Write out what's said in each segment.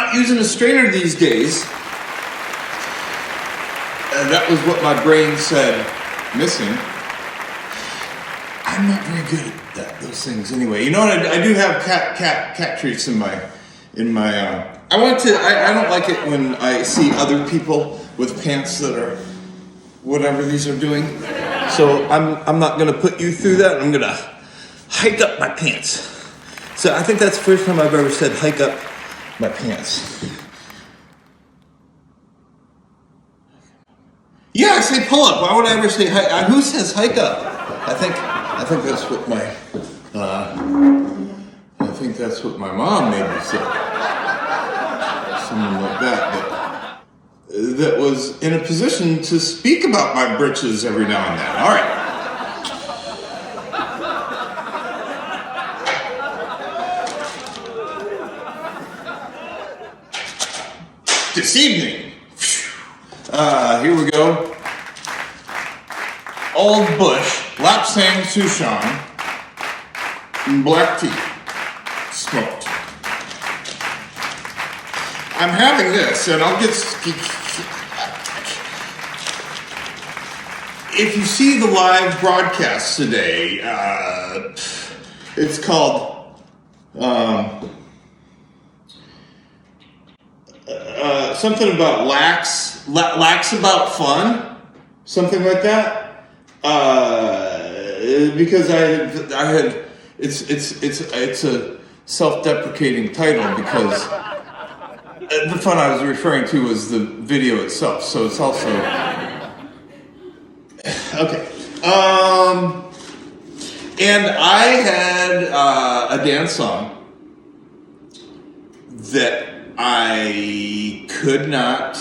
not using a strainer these days. That was what my brain said missing. I'm not very good at those things anyway. You know what? I do have cat treats in my. I don't like it when I see other people with pants that are whatever these are doing. So I'm not gonna put you through that. I'm gonna hike up my pants. So I think that's the first time I've ever said hike up my pants. Yeah, I say pull up. Why would I ever say hike? Who says hike up? I think that's what my mom made me say. Someone like that was in a position to speak about my britches every now and then. All right. This evening, here we go. Old Bush, Lapsang Souchong, black tea, smoked. I'm having this, and I'll get. If you see the live broadcast today, it's called something about lax about fun, something like that. Because I had it's a self-deprecating title because the fun I was referring to was the video itself. So it's also okay. And I had a dance song that I could not.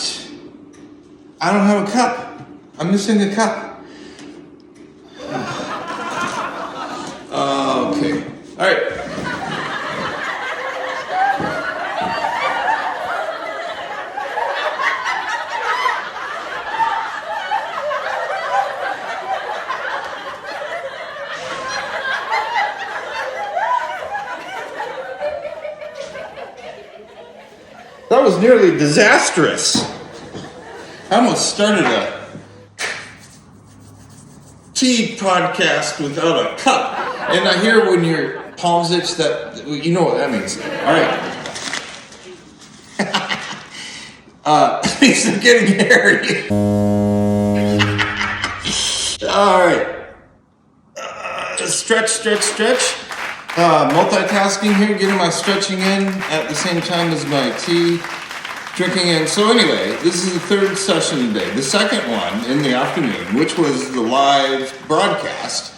I don't have a cup. I'm missing a cup. Okay. All right. That was nearly disastrous. I almost started a tea podcast without a cup. And I hear when your palms itch that, you know what that means. All right. Things are getting hairy. All right. Stretch. Multitasking here, getting my stretching in at the same time as my tea drinking in. So anyway, this is the third session today. The second one in the afternoon, which was the live broadcast,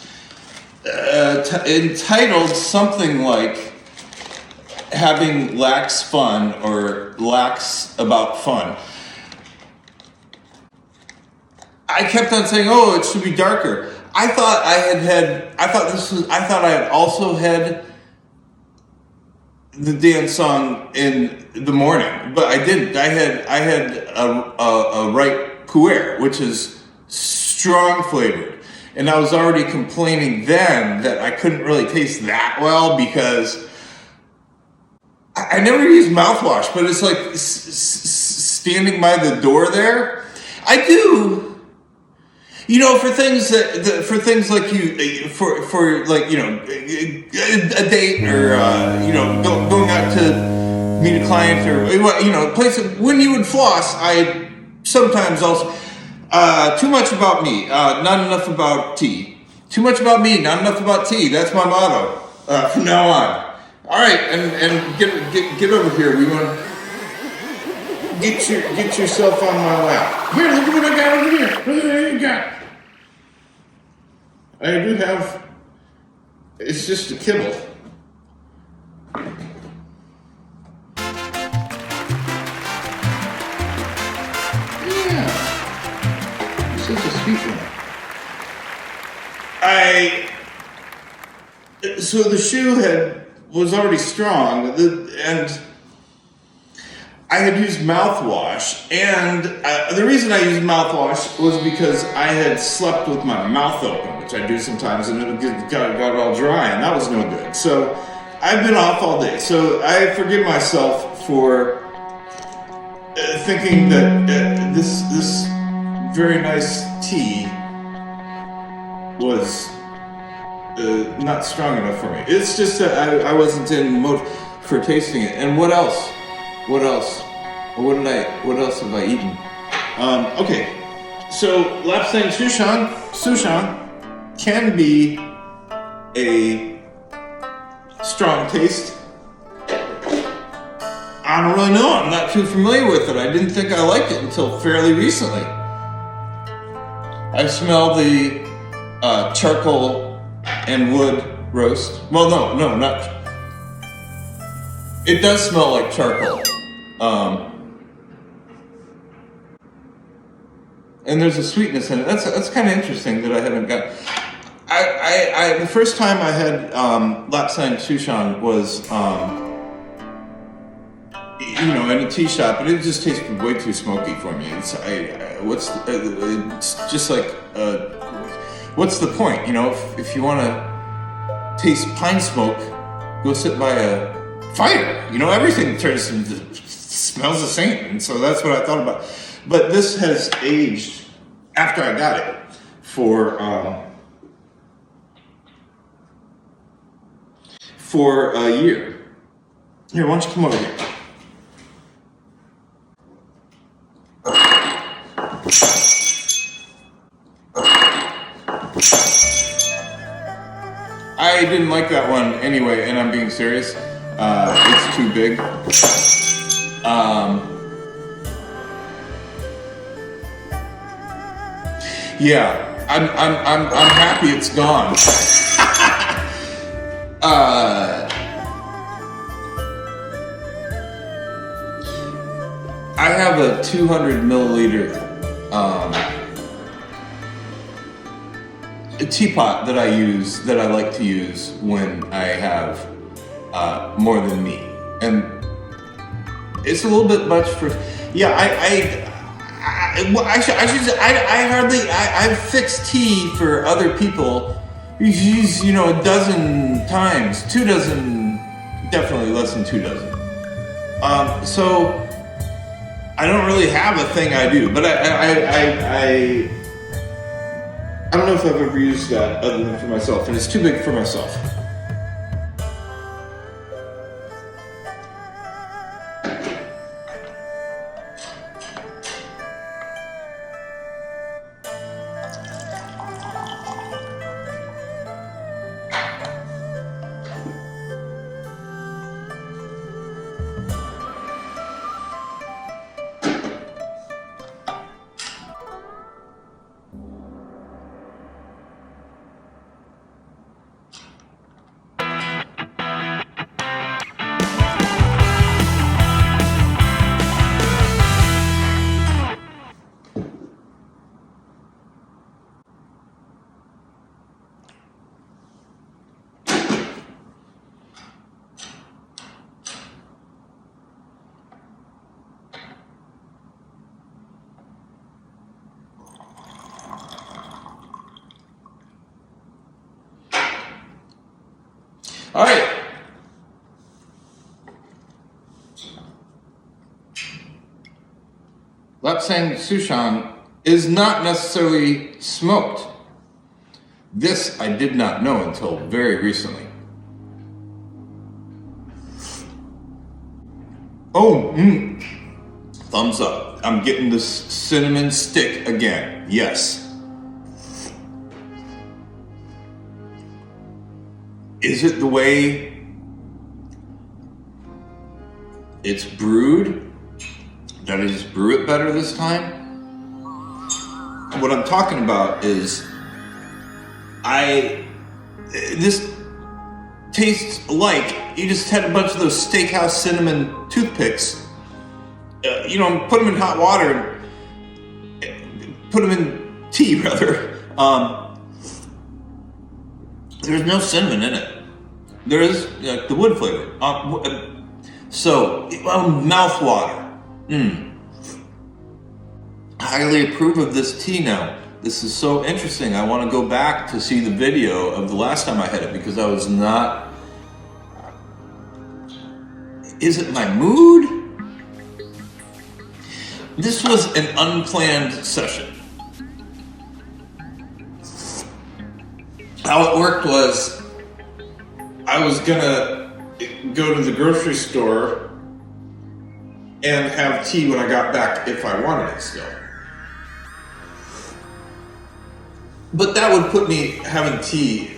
entitled something like having lax fun or lax about fun. I kept on saying, "Oh, it should be darker." I thought I had also had the dance song in the morning, but I didn't. I had a right puer, which is strong flavored, and I was already complaining then that I couldn't really taste that well because I never use mouthwash, but it's like standing by the door there. I do. You know, for things like a date or going out to meet a client or place when you would floss. I sometimes also too much about me, not enough about tea. Too much about me, not enough about tea. That's my motto from now on. All right, and get over here. We want to get yourself on my lap. Here, look at what I got over here. Look at what you got. I do have, it's just a kibble. Yeah, such a sweet one. So the shoe was already strong, and I had used mouthwash, and the reason I used mouthwash was because I had slept with my mouth open, which I do sometimes, and it got all dry, and that was no good. So I've been off all day. So I forgive myself for thinking that this very nice tea was not strong enough for me. It's just that I wasn't in mode for tasting it. And what else? What else? What else have I eaten? Okay, so Lapsang Souchong can be a strong taste. I don't really know. I'm not too familiar with it. I didn't think I liked it until fairly recently. I smell the charcoal and wood roast. Well, no, not. It does smell like charcoal. And there's a sweetness in it. That's kind of interesting that I haven't got. I the first time I had Lapsang Souchong was in a tea shop, but it just tasted way too smoky for me. It's just like what's the point? If you want to taste pine smoke, go sit by a fire. Everything smells the same, and so that's what I thought about. But this has aged after I got it for a year. Here, why don't you come over here? I didn't like that one anyway, and I'm being serious. It's too big. Yeah, I'm happy it's gone. I have a 200 milliliter a teapot that I like to use when I have more than me, and it's a little bit much for. Yeah, I've fixed tea for other people. He's a dozen times, 2 dozen, definitely less than 2 dozen. So I don't really have a thing I do, but I don't know if I've ever used that other than for myself, and it's too big for myself. All right. Lapsang Souchong is not necessarily smoked. This I did not know until very recently. Oh, thumbs up. I'm getting this cinnamon stick again. Yes. Is it the way it's brewed? Did I just brew it better this time? What I'm talking about is this tastes like you just had a bunch of those steakhouse cinnamon toothpicks. Put them in hot water, put them in tea rather. There's no cinnamon in it. There is the wood flavor. Mouth water. Highly approve of this tea now. This is so interesting. I want to go back to see the video of the last time I had it because I was not. Is it my mood? This was an unplanned session. How it worked was I was gonna go to the grocery store and have tea when I got back if I wanted it still. But that would put me having tea,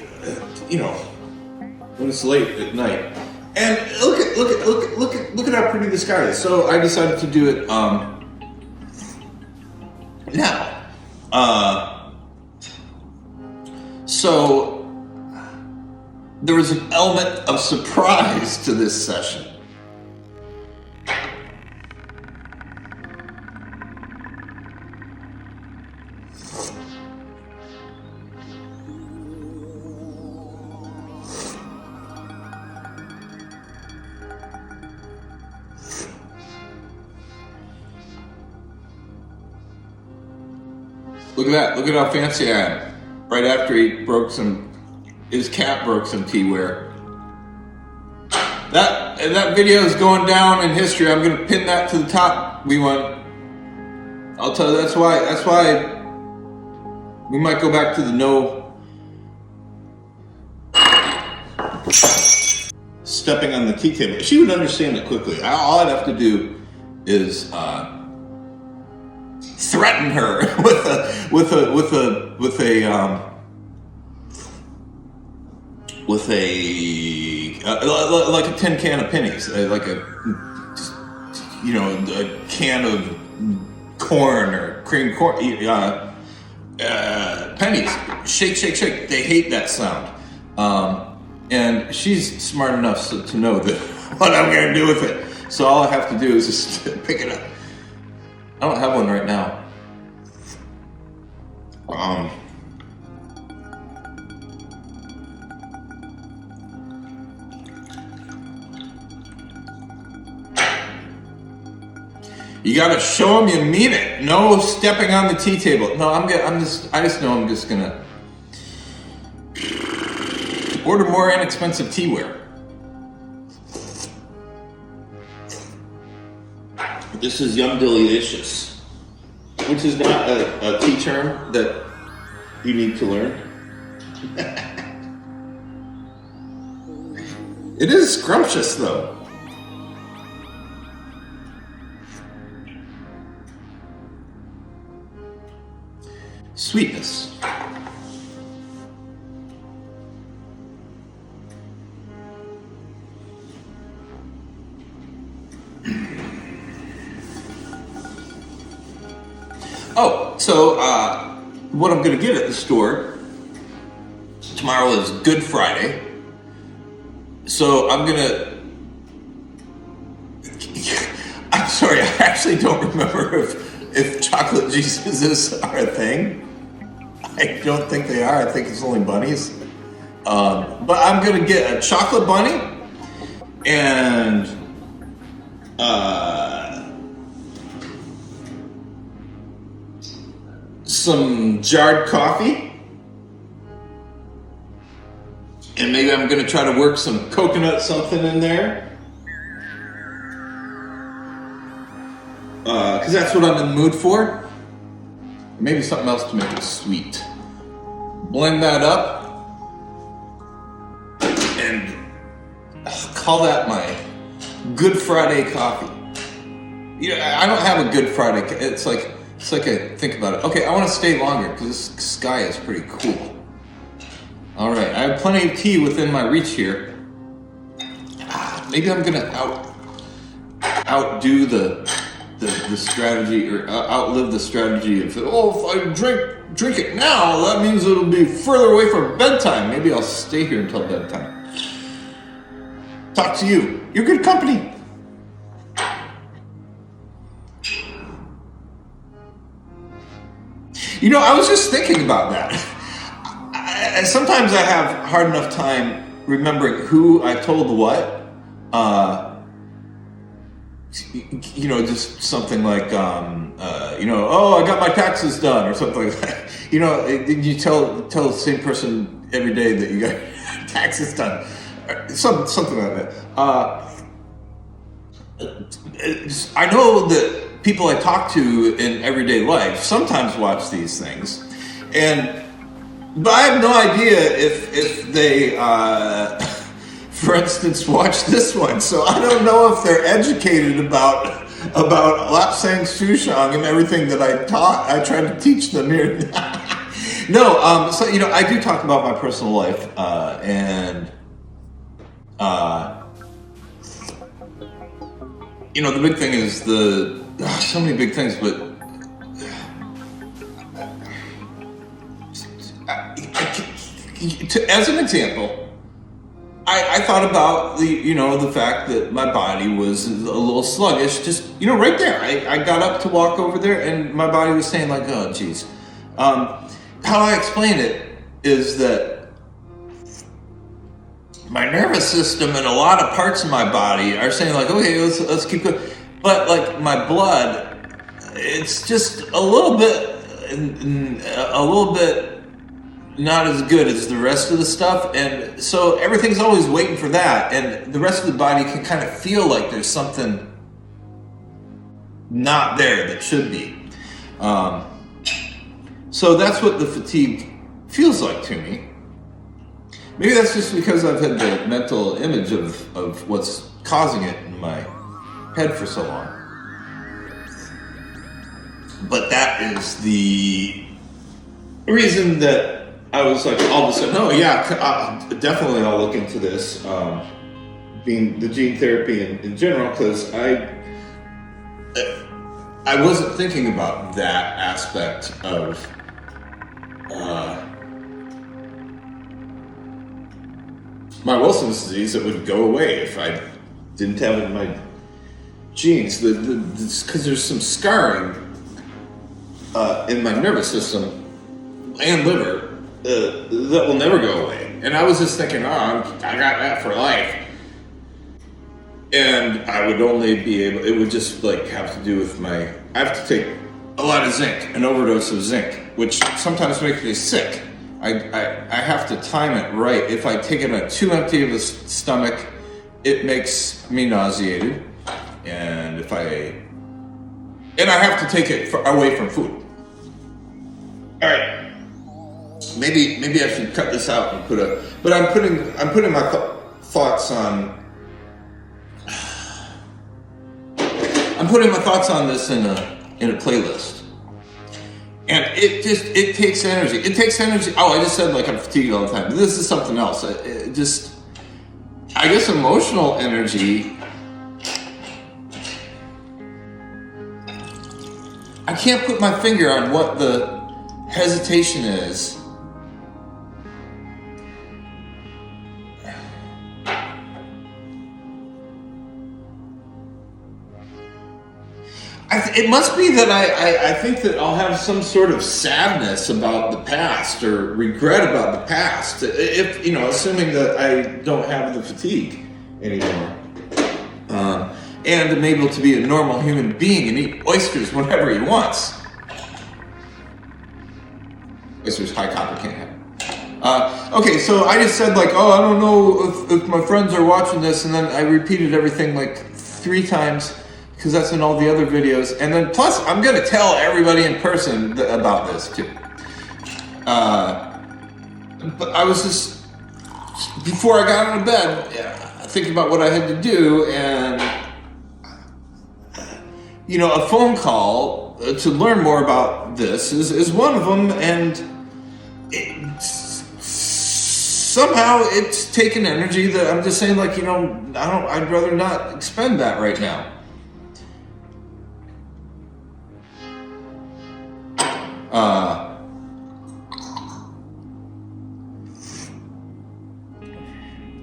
when it's late at night. And look at how pretty the sky is. So I decided to do it now. So there was an element of surprise to this session. Look at that. Look at how fancy I am. Right after his cat broke some teaware. That video is going down in history. I'm going to pin that to the top. We won. I'll tell you, that's why we might go back to the no stepping on the tea table. She would understand it quickly. All I'd have to do is threaten her with like a tin can of pennies, like a can of corn or cream corn, pennies. Shake, shake, shake. They hate that sound, and she's smart enough to know that what I'm gonna do with it. So all I have to do is just pick it up. I don't have one right now. You gotta show them you mean it. No stepping on the tea table. No, I just know I'm just gonna order more inexpensive teaware. This is Yum Delicious, which is not a tea term that you need to learn. It is scrumptious though. Sweetness. Oh, so what I'm going to get at the store, tomorrow is Good Friday, so I'm sorry, I actually don't remember if chocolate Jesus are a thing. I don't think they are. I think it's only bunnies. But I'm going to get a chocolate bunny and some jarred coffee, and maybe I'm going to try to work some coconut something in there, because that's what I'm in the mood for. Maybe something else to make it sweet. Blend that up and call that my Good Friday coffee. I don't have a Good Friday. It's like I think about it. Okay, I want to stay longer because this sky is pretty cool. All right, I have plenty of tea within my reach here. Maybe I'm gonna outdo the strategy, or outlive the strategy of, if I drink it now, that means it'll be further away from bedtime. Maybe I'll stay here until bedtime. Talk to you. You're good company. I was just thinking about that. Sometimes I have hard enough time remembering who I told what. Just something like, oh, I got my taxes done, or something like that. You tell the same person every day that you got taxes done, something like that. I know that people I talk to in everyday life sometimes watch these things, but I have no idea if they, for instance, watch this one. So I don't know if they're educated about Lapsang Souchong and everything that I tried to teach them here. No, so I do talk about my personal life, and the big thing is so many big things, but as an example, I thought about the fact that my body was a little sluggish, just right there. I got up to walk over there, and my body was saying like, oh geez. How I explain it is that my nervous system and a lot of parts of my body are saying like, okay, let's keep going. But like my blood, it's just a little bit not as good as the rest of the stuff. And so everything's always waiting for that. And the rest of the body can kind of feel like there's something not there that should be. So that's what the fatigue feels like to me. Maybe that's just because I've had the mental image of what's causing it in my head for so long. But that is the reason that I was like all of a sudden, oh yeah, definitely I'll look into this, being the gene therapy in general, because I wasn't thinking about that aspect of my Wilson's disease that would go away if I didn't have it in my genes. Because there's some scarring in my nervous system and liver that will never go away. And I was just thinking, I got that for life. And I would only be able, it would just like have to do with I have to take a lot of zinc, an overdose of zinc, which sometimes makes me sick. I have to time it right. If I take it at too empty of a stomach, it makes me nauseated. And I have to take it away from food. All right. Maybe I should cut this out and but I'm putting my thoughts on. I'm putting my thoughts on this in a playlist. And it takes energy. It takes energy. Oh, I just said like I'm fatigued all the time. This is something else. I guess emotional energy. I can't put my finger on what the hesitation is. It must be that I think that I'll have some sort of sadness about the past or regret about the past, if assuming that I don't have the fatigue anymore, and I'm able to be a normal human being and eat oysters whenever he wants. Oysters, high copper, can't have. Okay, so I just said like, I don't know if my friends are watching this, and then I repeated everything like 3 times. Because that's in all the other videos. And then plus, I'm going to tell everybody in person about this too. But I was just, before I got out of bed, thinking about what I had to do. And, a phone call to learn more about this is one of them. And somehow it's taken energy that I'm just saying like, I'd rather not expend that right now.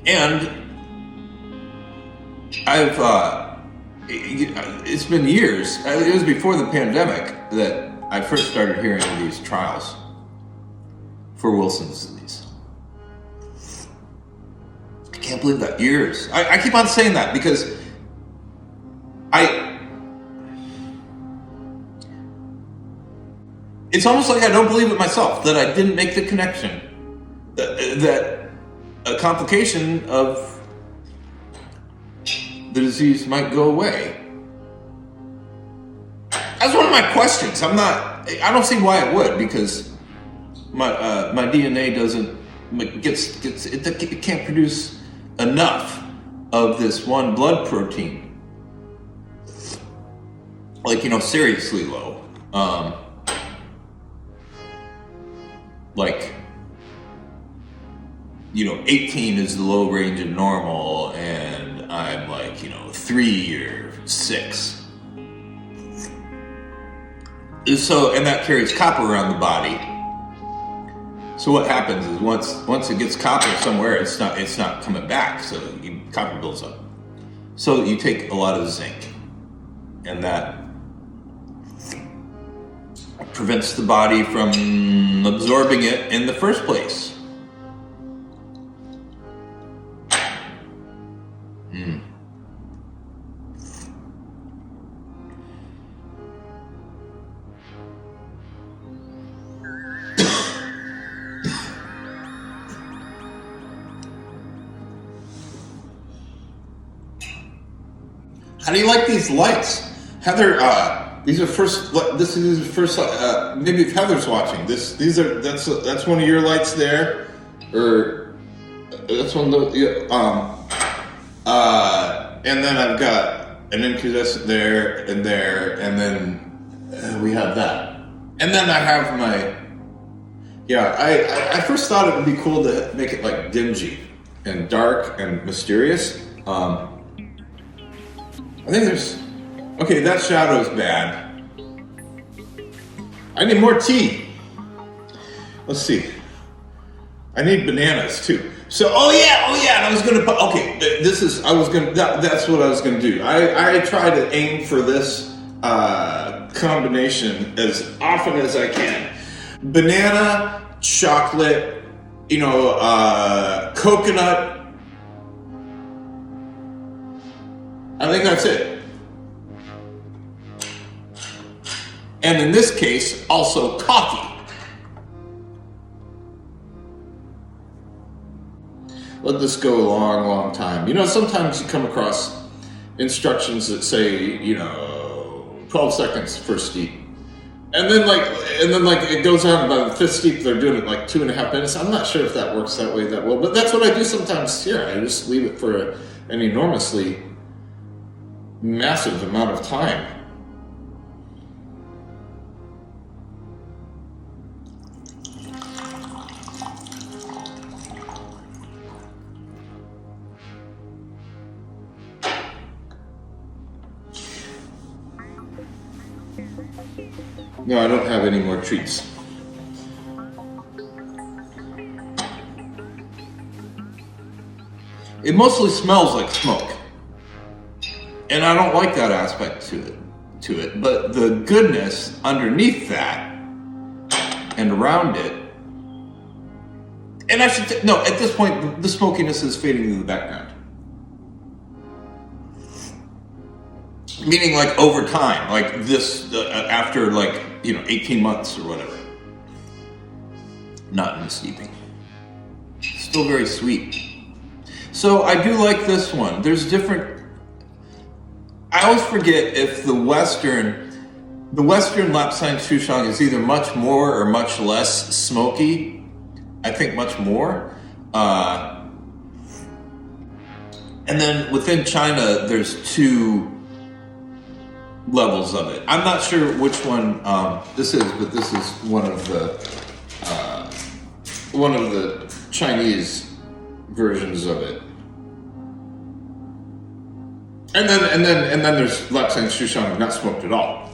And it's been years. It was before the pandemic that I first started hearing of these trials for Wilson's disease. I can't believe that. Years. I keep on saying that because it's almost like I don't believe it myself, that I didn't make the connection, that a complication of the disease might go away. That's one of my questions. I don't see why it would, because my DNA it can't produce enough of this one blood protein. Like, seriously low. Like, 18 is the low range of normal, and I'm like, 3 or 6. So, and that carries copper around the body. So what happens is once it gets copper somewhere, it's not coming back. So copper builds up. So you take a lot of zinc, and that prevents the body from absorbing it in the first place. How do you like these lights, Heather? These are first. This is first. Maybe if Heather's watching this, that's one of your lights there, or that's one of the. And then I've got an incandescent there, and then we have that, and then I have my. Yeah, I first thought it would be cool to make it like dingy and dark and mysterious. I think okay, that shadow's bad. I need more tea. Let's see. I need bananas too. So, oh yeah, and I was gonna put, that's what I was gonna do. I try to aim for this combination as often as I can. Banana, chocolate, coconut. I think that's it. And in this case, also coffee. Let this go a long, long time. Sometimes you come across instructions that say, 12 seconds for steep. And then it goes on about the fifth steep, they're doing it like 2.5 minutes. I'm not sure if that works that way that well, but that's what I do sometimes here. I just leave it for an enormously massive amount of time. No, I don't have any more treats. It mostly smells like smoke. And I don't like that aspect to it, but the goodness underneath that and around it, and at this point, the smokiness is fading into the background. Meaning like over time, like this, after 18 months or whatever. Not in the steeping. Still very sweet. So I do like this one. There's different. I always forget if the Western Lapsang Souchong is either much more or much less smoky. I think much more. And then within China, there's 2 levels of it. I'm not sure which one this is, but this is one of the Chinese versions of it. And then there's Lapsang Souchong not smoked at all.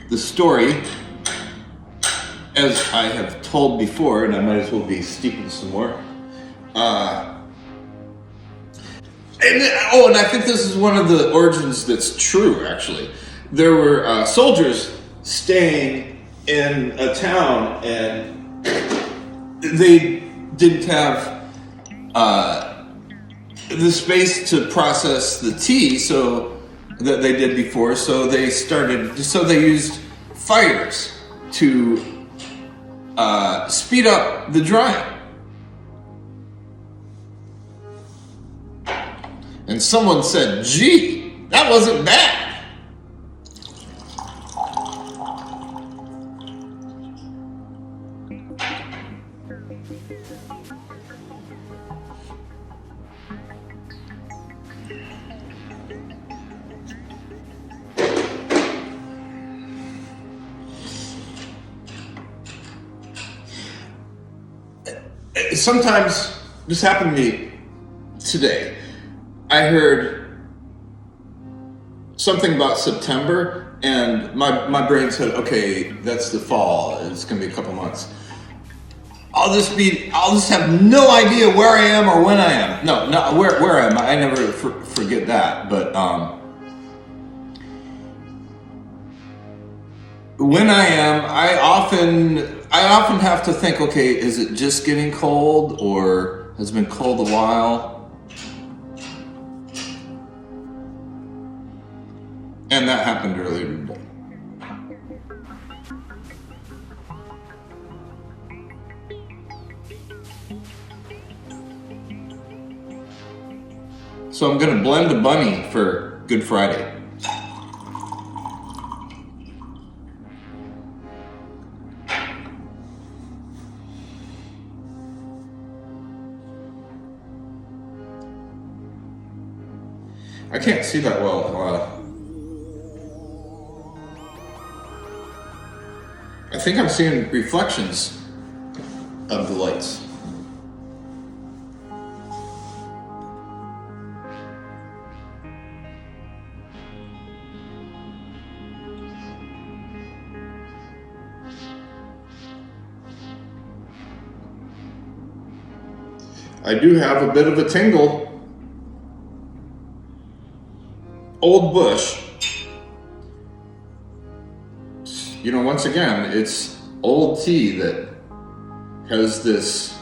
The story, as I have told before, and I might as well be steeping some more. And I think this is one of the origins that's true, actually. There were soldiers staying in a town, and they didn't have the space to process the tea that they did before, so they used fires to speed up the drying. And someone said, gee, that wasn't bad. Sometimes, this happened to me today. I heard something about September, and my brain said, okay, that's the fall. It's going to be a couple months. I'll just have no idea where I am or when I am. No, where I am. I never forget that. But when I am, I often have to think, okay, is it just getting cold, or has it been cold a while? And that happened earlier today. So I'm gonna blend the bunny for Good Friday. I can't see that well. I think I'm seeing reflections of the lights. I do have a bit of a tingle. Old bush. You know, once again, it's old tea that has this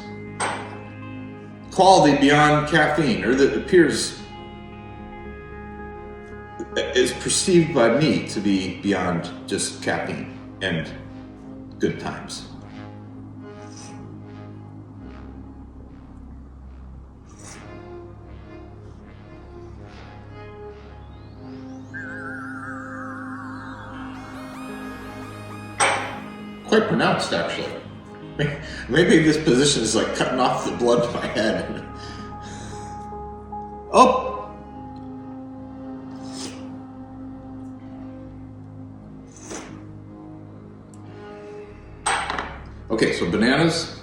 quality beyond caffeine, or that is perceived by me to be beyond just caffeine and good times. Quite pronounced, actually. Maybe this position is like cutting off the blood to my head. Oh! Okay, so bananas,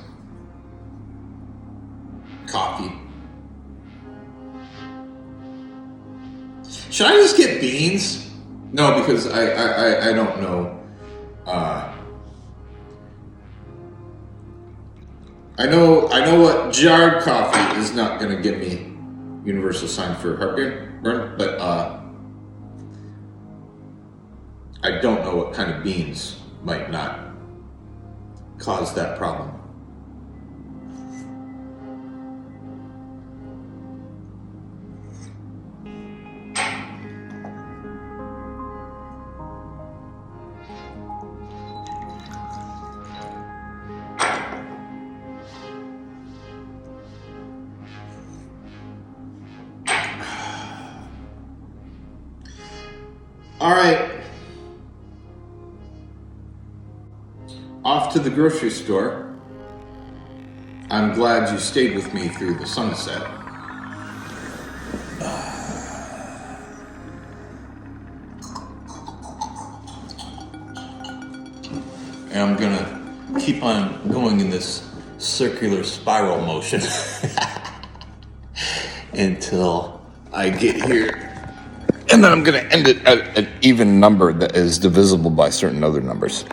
coffee. Should I just get beans? No, because I don't know. I know what jarred coffee is not going to give me universal sign for heartburn, but I don't know what kind of beans might not cause that problem. All right, off to the grocery store. I'm glad you stayed with me through the sunset. And I'm gonna keep on going in this circular spiral motion until I get here. And then I'm going to end it at an even number that is divisible by certain other numbers.